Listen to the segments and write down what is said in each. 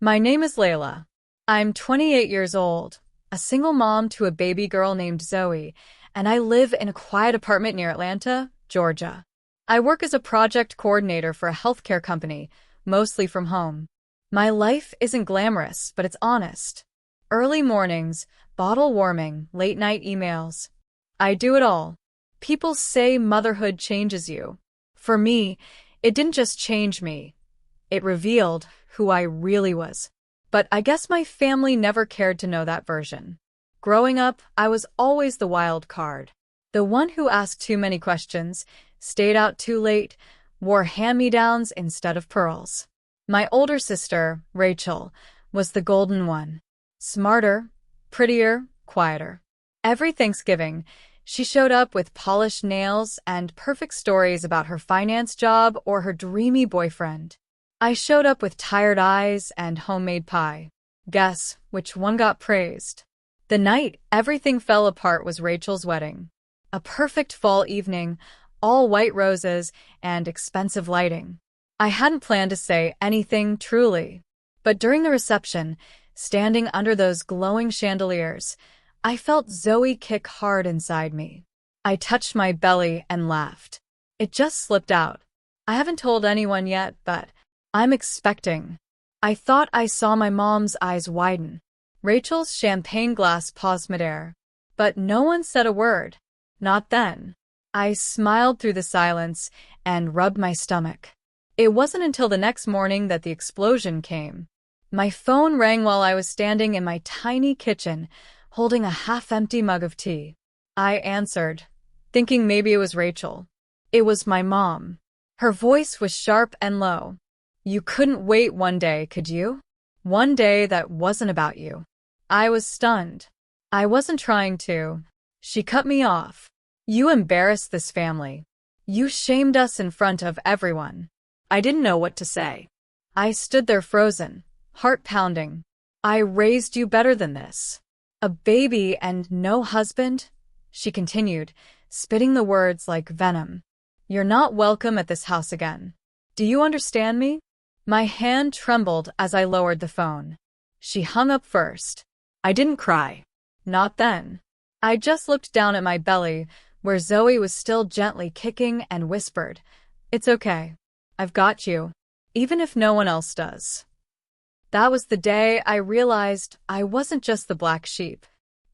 My name is Layla. I'm 28 years old, a single mom to a baby girl named Zoe, and I live in a quiet apartment near Atlanta, Georgia. I work as a project coordinator for a healthcare company, mostly from home. My life isn't glamorous, but it's honest. Early mornings, bottle warming, late night emails. I do it all. People say motherhood changes you. For me, it didn't just change me. It revealed who I really was. But I guess my family never cared to know that version. Growing up, I was always the wild card. The one who asked too many questions, stayed out too late, wore hand-me-downs instead of pearls. My older sister, Rachel, was the golden one. Smarter, prettier, quieter. Every Thanksgiving, she showed up with polished nails and perfect stories about her finance job or her dreamy boyfriend. I showed up with tired eyes and homemade pie. Guess which one got praised? The night everything fell apart was Rachel's wedding. A perfect fall evening, all white roses and expensive lighting. I hadn't planned to say anything truly. But during the reception, standing under those glowing chandeliers, I felt Zoe kick hard inside me. I touched my belly and laughed. It just slipped out. I haven't told anyone yet, but I'm expecting. I thought I saw my mom's eyes widen. Rachel's champagne glass paused midair. But no one said a word. Not then. I smiled through the silence and rubbed my stomach. It wasn't until the next morning that the explosion came. My phone rang while I was standing in my tiny kitchen, holding a half-empty mug of tea. I answered, thinking maybe it was Rachel. It was my mom. Her voice was sharp and low. You couldn't wait one day, could you? One day that wasn't about you. I was stunned. I wasn't trying to. She cut me off. You embarrassed this family. You shamed us in front of everyone. I didn't know what to say. I stood there frozen, heart pounding. I raised you better than this. A baby and no husband? She continued, spitting the words like venom. You're not welcome at this house again. Do you understand me? My hand trembled as I lowered the phone. She hung up first. I didn't cry. Not then. I just looked down at my belly, where Zoe was still gently kicking, and whispered, It's okay. I've got you, even if no one else does. That was the day I realized I wasn't just the black sheep.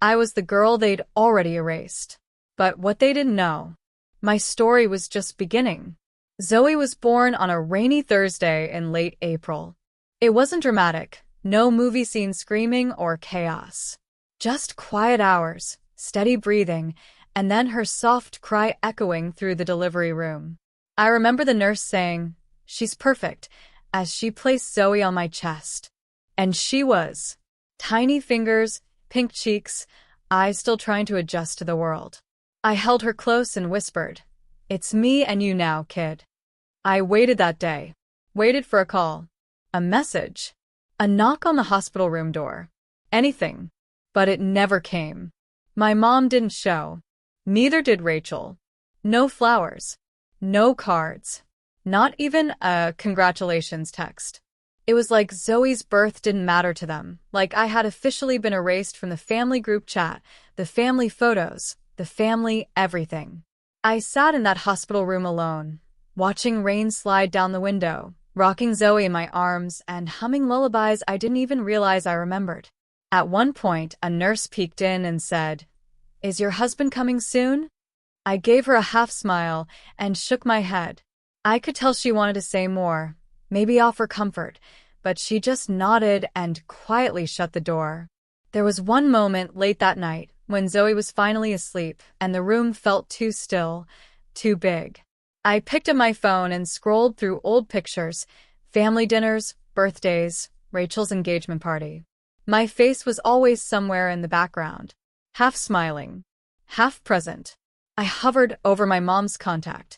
I was the girl they'd already erased. But what they didn't know, my story was just beginning. Zoe was born on a rainy Thursday in late April. It wasn't dramatic, no movie scene screaming or chaos. Just quiet hours, steady breathing, and then her soft cry echoing through the delivery room. I remember the nurse saying, She's perfect, as she placed Zoe on my chest. And she was. Tiny fingers, pink cheeks, eyes still trying to adjust to the world. I held her close and whispered, It's me and you now, kid. I waited that day. Waited for a call. A message. A knock on the hospital room door. Anything. But it never came. My mom didn't show. Neither did Rachel. No flowers. No cards. Not even a congratulations text. It was like Zoe's birth didn't matter to them, like I had officially been erased from the family group chat, the family photos, the family everything. I sat in that hospital room alone, watching rain slide down the window, rocking Zoe in my arms and humming lullabies I didn't even realize I remembered. At one point, a nurse peeked in and said, Is your husband coming soon? I gave her a half smile and shook my head. I could tell she wanted to say more, maybe offer comfort, but she just nodded and quietly shut the door. There was one moment late that night when Zoe was finally asleep and the room felt too still, too big. I picked up my phone and scrolled through old pictures, family dinners, birthdays, Rachel's engagement party. My face was always somewhere in the background, half smiling, half present. I hovered over my mom's contact,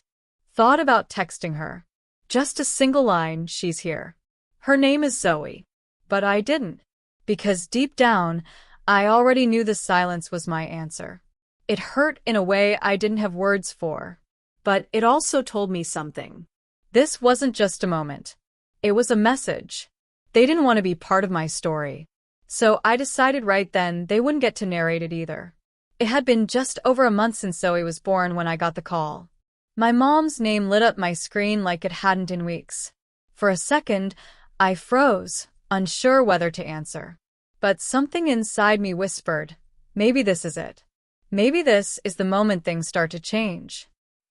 thought about texting her. Just a single line, she's here. Her name is Zoe. But I didn't. Because deep down, I already knew the silence was my answer. It hurt in a way I didn't have words for. But it also told me something. This wasn't just a moment. It was a message. They didn't want to be part of my story. So I decided right then they wouldn't get to narrate it either. It had been just over a month since Zoe was born when I got the call. My mom's name lit up my screen like it hadn't in weeks. For a second, I froze, unsure whether to answer. But something inside me whispered, maybe this is it. Maybe this is the moment things start to change.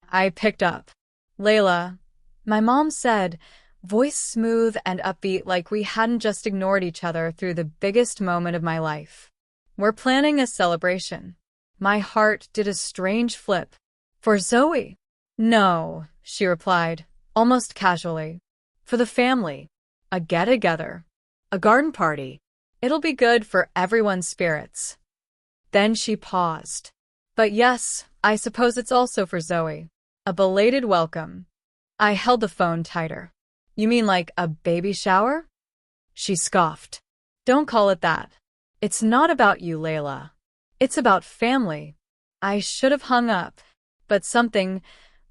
I picked up. Layla, my mom said, voice smooth and upbeat like we hadn't just ignored each other through the biggest moment of my life. We're planning a celebration. My heart did a strange flip. For Zoe? No, she replied, almost casually. For the family. A get-together. A garden party. It'll be good for everyone's spirits. Then she paused. But yes, I suppose it's also for Zoe. A belated welcome. I held the phone tighter. You mean like a baby shower? She scoffed. Don't call it that. It's not about you, Layla. It's about family. I should have hung up. But something,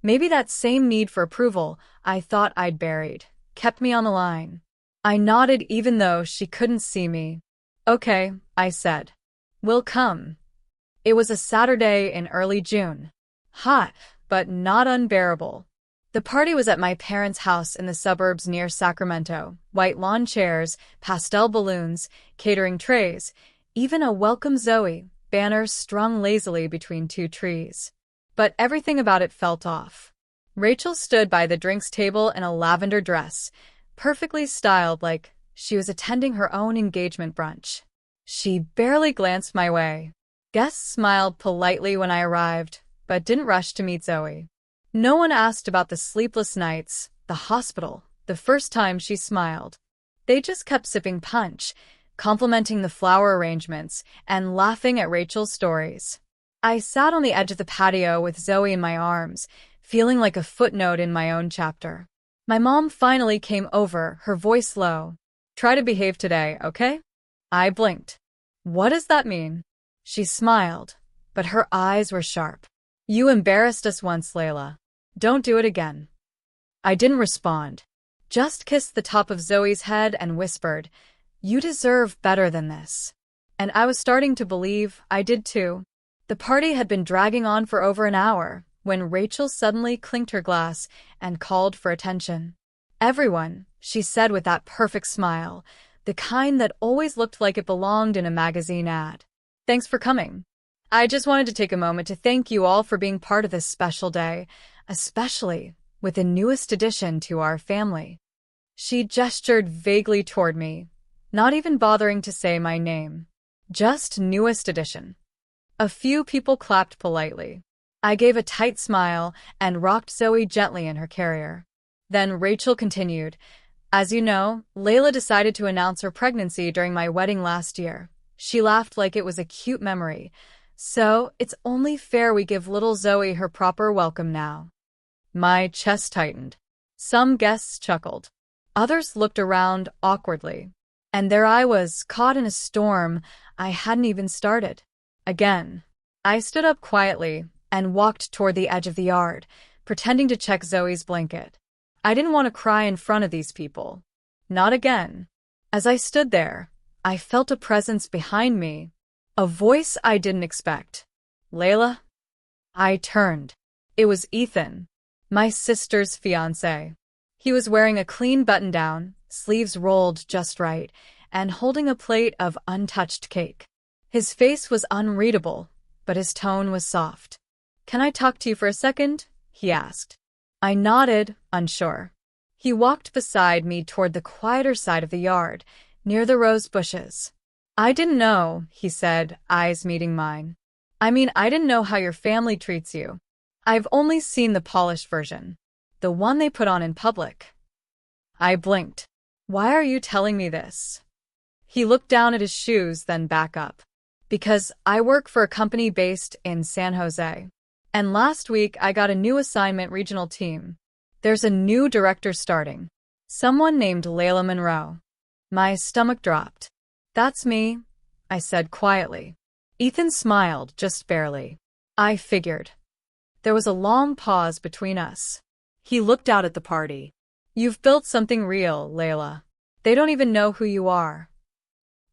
maybe that same need for approval I thought I'd buried, kept me on the line. I nodded even though she couldn't see me. Okay, I said. We'll come. It was a Saturday in early June. Hot, but not unbearable. The party was at my parents' house in the suburbs near Sacramento. White lawn chairs, pastel balloons, catering trays, even a "Welcome Zoe" banner strung lazily between two trees. But everything about it felt off. Rachel stood by the drinks table in a lavender dress, perfectly styled like she was attending her own engagement brunch. She barely glanced my way. Guests smiled politely when I arrived, but didn't rush to meet Zoe. No one asked about the sleepless nights, the hospital, the first time she smiled. They just kept sipping punch, complimenting the flower arrangements, and laughing at Rachel's stories. I sat on the edge of the patio with Zoe in my arms, feeling like a footnote in my own chapter. My mom finally came over, her voice low. Try to behave today, okay? I blinked. What does that mean? She smiled, but her eyes were sharp. You embarrassed us once, Layla. Don't do it again. I didn't respond. Just kissed the top of Zoe's head and whispered, you deserve better than this. And I was starting to believe I did too. The party had been dragging on for over an hour when Rachel suddenly clinked her glass and called for attention. Everyone, she said with that perfect smile, the kind that always looked like it belonged in a magazine ad. Thanks for coming. I just wanted to take a moment to thank you all for being part of this special day, especially with the newest addition to our family. She gestured vaguely toward me, not even bothering to say my name. Just newest addition. A few people clapped politely. I gave a tight smile and rocked Zoe gently in her carrier. Then Rachel continued, as you know, Layla decided to announce her pregnancy during my wedding last year. She laughed like it was a cute memory. So, it's only fair we give little Zoe her proper welcome now. My chest tightened. Some guests chuckled. Others looked around awkwardly. And there I was, caught in a storm I hadn't even started. Again. I stood up quietly and walked toward the edge of the yard, pretending to check Zoe's blanket. I didn't want to cry in front of these people. Not again. As I stood there, I felt a presence behind me. A voice I didn't expect. Layla? I turned. It was Ethan, my sister's fiancé. He was wearing a clean button-down, sleeves rolled just right, and holding a plate of untouched cake. His face was unreadable, but his tone was soft. Can I talk to you for a second? He asked. I nodded, unsure. He walked beside me toward the quieter side of the yard, near the rose bushes. I didn't know, he said, eyes meeting mine. I didn't know how your family treats you. I've only seen the polished version. The one they put on in public. I blinked. Why are you telling me this? He looked down at his shoes, then back up. Because I work for a company based in San Jose. And last week I got a new assignment regional team. There's a new director starting. Someone named Layla Monroe. My stomach dropped. That's me, I said quietly. Ethan smiled, just barely. I figured. There was a long pause between us. He looked out at the party. You've built something real, Layla. They don't even know who you are.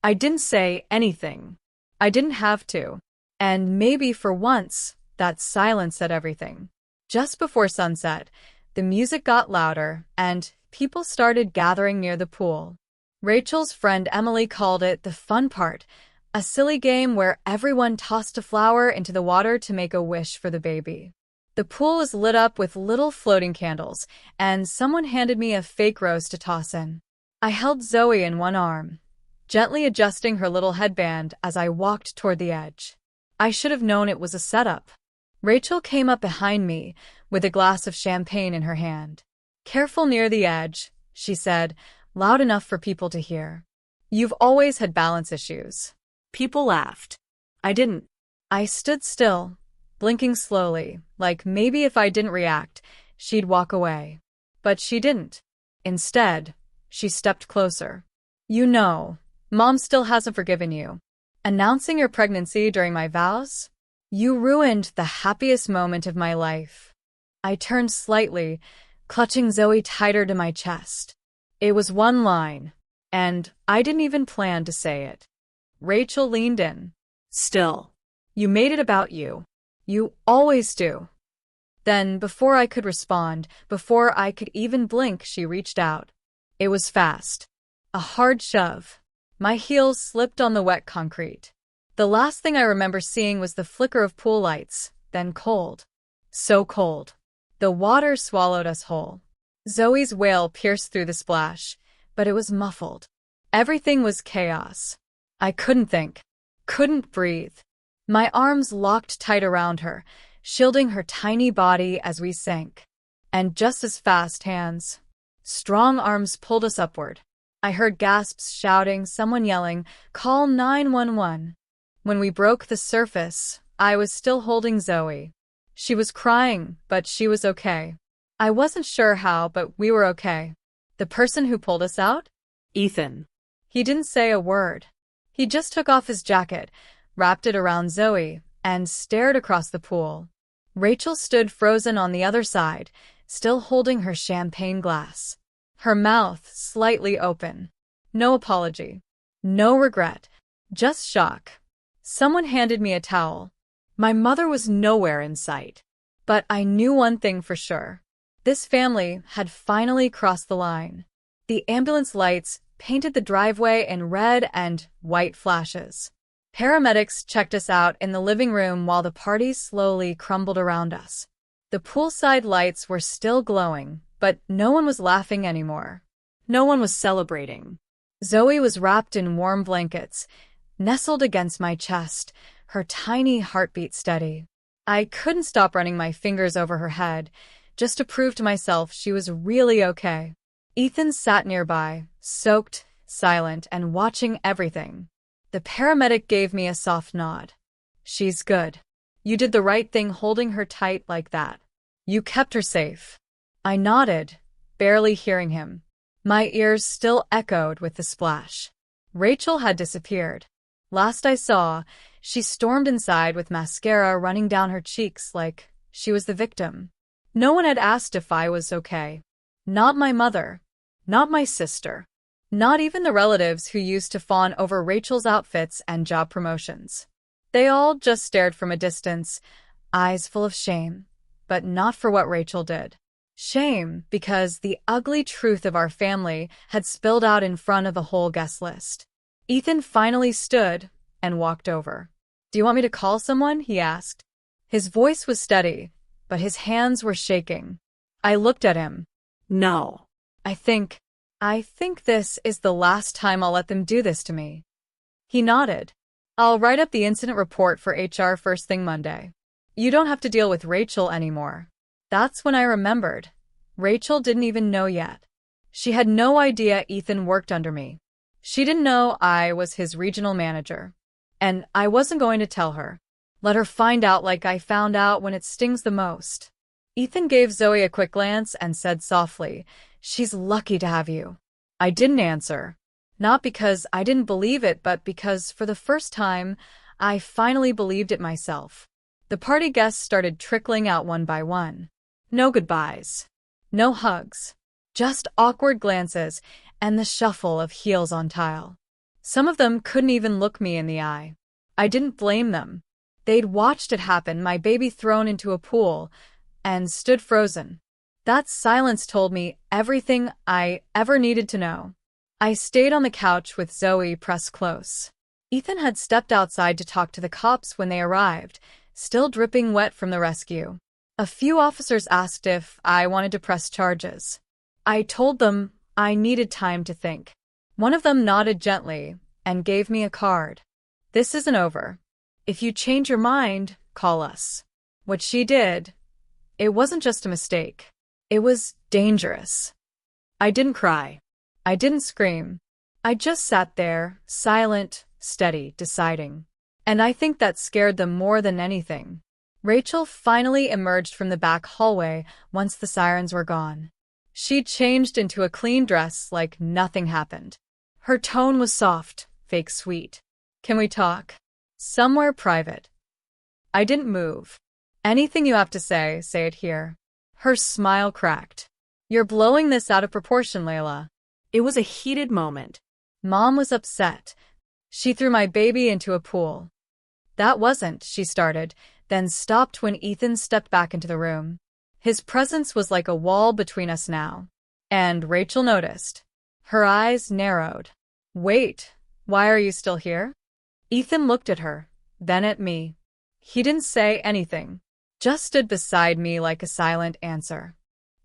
I didn't say anything. I didn't have to. And maybe for once, that silence said everything. Just before sunset, the music got louder and people started gathering near the pool. Rachel's friend Emily called it the fun part, a silly game where everyone tossed a flower into the water to make a wish for the baby. The pool was lit up with little floating candles, and someone handed me a fake rose to toss in. I held Zoe in one arm, gently adjusting her little headband as I walked toward the edge. I should have known it was a setup. Rachel came up behind me with a glass of champagne in her hand. "Careful near the edge," she said, loud enough for people to hear. "You've always had balance issues." People laughed. I didn't. I stood still, blinking slowly, like maybe if I didn't react, she'd walk away. But she didn't. Instead, she stepped closer. "You know, Mom still hasn't forgiven you. Announcing your pregnancy during my vows? You ruined the happiest moment of my life." I turned slightly, clutching Zoe tighter to my chest. It was one line, and I didn't even plan to say it. Rachel leaned in. "Still. You made it about you. You always do." Then, before I could respond, before I could even blink, she reached out. It was fast. A hard shove. My heels slipped on the wet concrete. The last thing I remember seeing was the flicker of pool lights, then cold. So cold. The water swallowed us whole. Zoe's wail pierced through the splash, but it was muffled. Everything was chaos. I couldn't think. Couldn't breathe. My arms locked tight around her, shielding her tiny body as we sank. And just as fast hands, strong arms pulled us upward. I heard gasps, shouting, someone yelling, "Call 911." When we broke the surface, I was still holding Zoe. She was crying, but she was okay. I wasn't sure how, but we were okay. The person who pulled us out? Ethan. He didn't say a word. He just took off his jacket, wrapped it around Zoe, and stared across the pool. Rachel stood frozen on the other side, still holding her champagne glass. Her mouth slightly open. No apology. No regret. Just shock. Someone handed me a towel. My mother was nowhere in sight. But I knew one thing for sure. This family had finally crossed the line. The ambulance lights painted the driveway in red and white flashes. Paramedics checked us out in the living room while the party slowly crumbled around us. The poolside lights were still glowing, but no one was laughing anymore. No one was celebrating. Zoe was wrapped in warm blankets, nestled against my chest, her tiny heartbeat steady. I couldn't stop running my fingers over her head, just to prove to myself she was really okay. Ethan sat nearby, soaked, silent, and watching everything. The paramedic gave me a soft nod. "She's good. You did the right thing holding her tight like that. You kept her safe." I nodded, barely hearing him. My ears still echoed with the splash. Rachel had disappeared. Last I saw, she stormed inside with mascara running down her cheeks like she was the victim. No one had asked if I was okay. Not my mother. Not my sister. Not even the relatives who used to fawn over Rachel's outfits and job promotions. They all just stared from a distance, eyes full of shame, but not for what Rachel did. Shame because the ugly truth of our family had spilled out in front of the whole guest list. Ethan finally stood and walked over. "Do you want me to call someone?" he asked. His voice was steady, but his hands were shaking. I looked at him. "No. I think this is the last time I'll let them do this to me." He nodded. "I'll write up the incident report for HR first thing Monday. You don't have to deal with Rachel anymore." That's when I remembered. Rachel didn't even know yet. She had no idea Ethan worked under me. She didn't know I was his regional manager. And I wasn't going to tell her. Let her find out like I found out when it stings the most. Ethan gave Zoe a quick glance and said softly, "She's lucky to have you." I didn't answer. Not because I didn't believe it, but because for the first time, I finally believed it myself. The party guests started trickling out one by one. No goodbyes. No hugs. Just awkward glances and the shuffle of heels on tile. Some of them couldn't even look me in the eye. I didn't blame them. They'd watched it happen, my baby thrown into a pool, and stood frozen. That silence told me everything I ever needed to know. I stayed on the couch with Zoe pressed close. Ethan had stepped outside to talk to the cops when they arrived, still dripping wet from the rescue. A few officers asked if I wanted to press charges. I told them I needed time to think. One of them nodded gently and gave me a card. "This isn't over. If you change your mind, call us." What she did, it wasn't just a mistake. It was dangerous. I didn't cry. I didn't scream. I just sat there, silent, steady, deciding. And I think that scared them more than anything. Rachel finally emerged from the back hallway once the sirens were gone. She changed into a clean dress like nothing happened. Her tone was soft, fake sweet. "Can we talk? Somewhere private." I didn't move. "Anything you have to say it here." Her smile cracked. "You're blowing this out of proportion, Layla." It was a heated moment. Mom was upset. She threw my baby into a pool. "That wasn't," she started, then stopped when Ethan stepped back into the room. His presence was like a wall between us now. And Rachel noticed. Her eyes narrowed. "Wait, why are you still here?" Ethan looked at her, then at me. He didn't say anything, just stood beside me like a silent answer.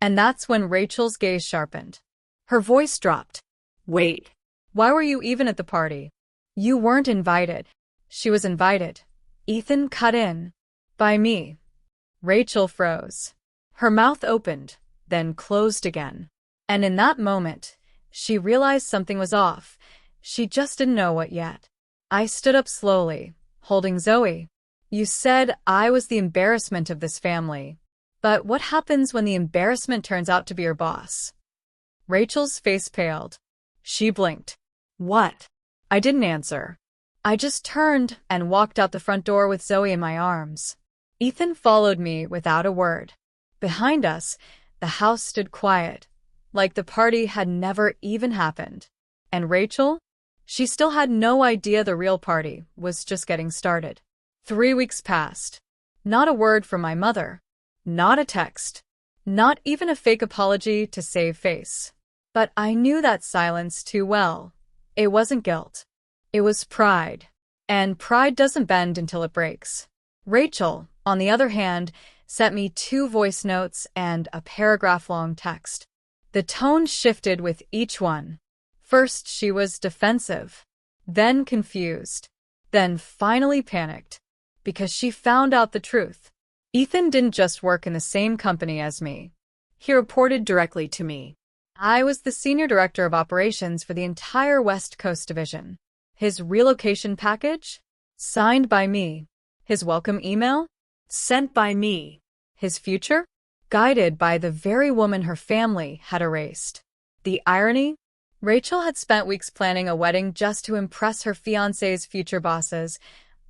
And that's when Rachel's gaze sharpened. Her voice dropped. "Wait. Why were you even at the party?" "You weren't invited." "She was invited." Ethan cut in. "By me." Rachel froze. Her mouth opened, then closed again. And in that moment, she realized something was off. She just didn't know what yet. I stood up slowly, holding Zoe. "You said I was the embarrassment of this family. But what happens when the embarrassment turns out to be your boss?" Rachel's face paled. She blinked. What? I didn't answer. I just turned and walked out the front door with Zoe in my arms. Ethan followed me without a word. Behind us, the house stood quiet, like the party had never even happened. And Rachel? She still had no idea the real party was just getting started. 3 weeks passed. Not a word from my mother. Not a text. Not even a fake apology to save face. But I knew that silence too well. It wasn't guilt. It was pride. And pride doesn't bend until it breaks. Rachel, on the other hand, sent me 2 voice notes and a paragraph-long text. The tone shifted with each one. First, she was defensive, then confused, then finally panicked, because she found out the truth. Ethan didn't just work in the same company as me. He reported directly to me. I was the senior director of operations for the entire West Coast division. His relocation package? Signed by me. His welcome email? Sent by me. His future? Guided by the very woman her family had erased. The irony? Rachel had spent weeks planning a wedding just to impress her fiancé's future bosses,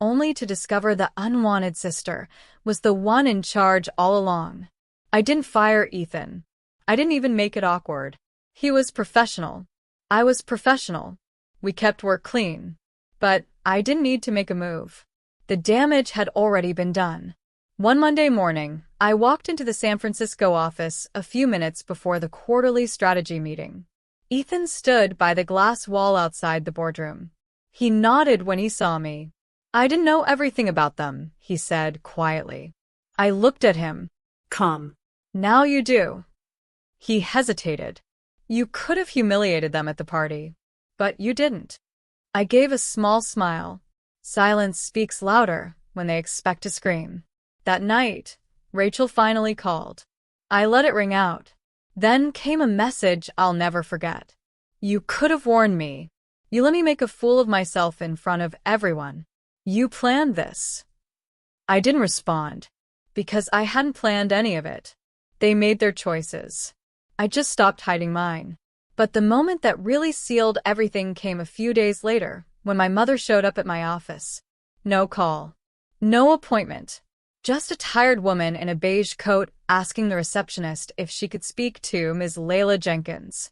only to discover the unwanted sister was the one in charge all along. I didn't fire Ethan. I didn't even make it awkward. He was professional. I was professional. We kept work clean. But I didn't need to make a move. The damage had already been done. One Monday morning, I walked into the San Francisco office a few minutes before the quarterly strategy meeting. Ethan stood by the glass wall outside the boardroom. He nodded when he saw me. "I didn't know everything about them," he said quietly. I looked at him. "Come. "Now you do." He hesitated. "You could have humiliated them at the party. But you didn't." I gave a small smile. Silence speaks louder when they expect to scream. That night, Rachel finally called. I let it ring out. Then came a message I'll never forget. "You could have warned me. You let me make a fool of myself in front of everyone. You planned this." I didn't respond, because I hadn't planned any of it. They made their choices. I just stopped hiding mine. But the moment that really sealed everything came a few days later, when my mother showed up at my office. No call. No appointment. Just a tired woman in a beige coat asking the receptionist if she could speak to Ms. Layla Jenkins.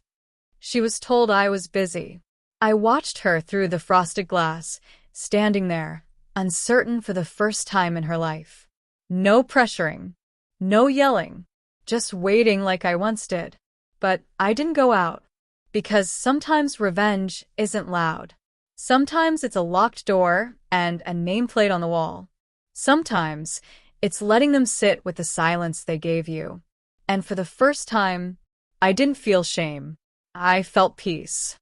She was told I was busy. I watched her through the frosted glass, standing there, uncertain for the first time in her life. No pressuring, no yelling, just waiting like I once did. But I didn't go out, because sometimes revenge isn't loud. Sometimes it's a locked door and a nameplate on the wall. Sometimes it's letting them sit with the silence they gave you. And for the first time, I didn't feel shame. I felt peace.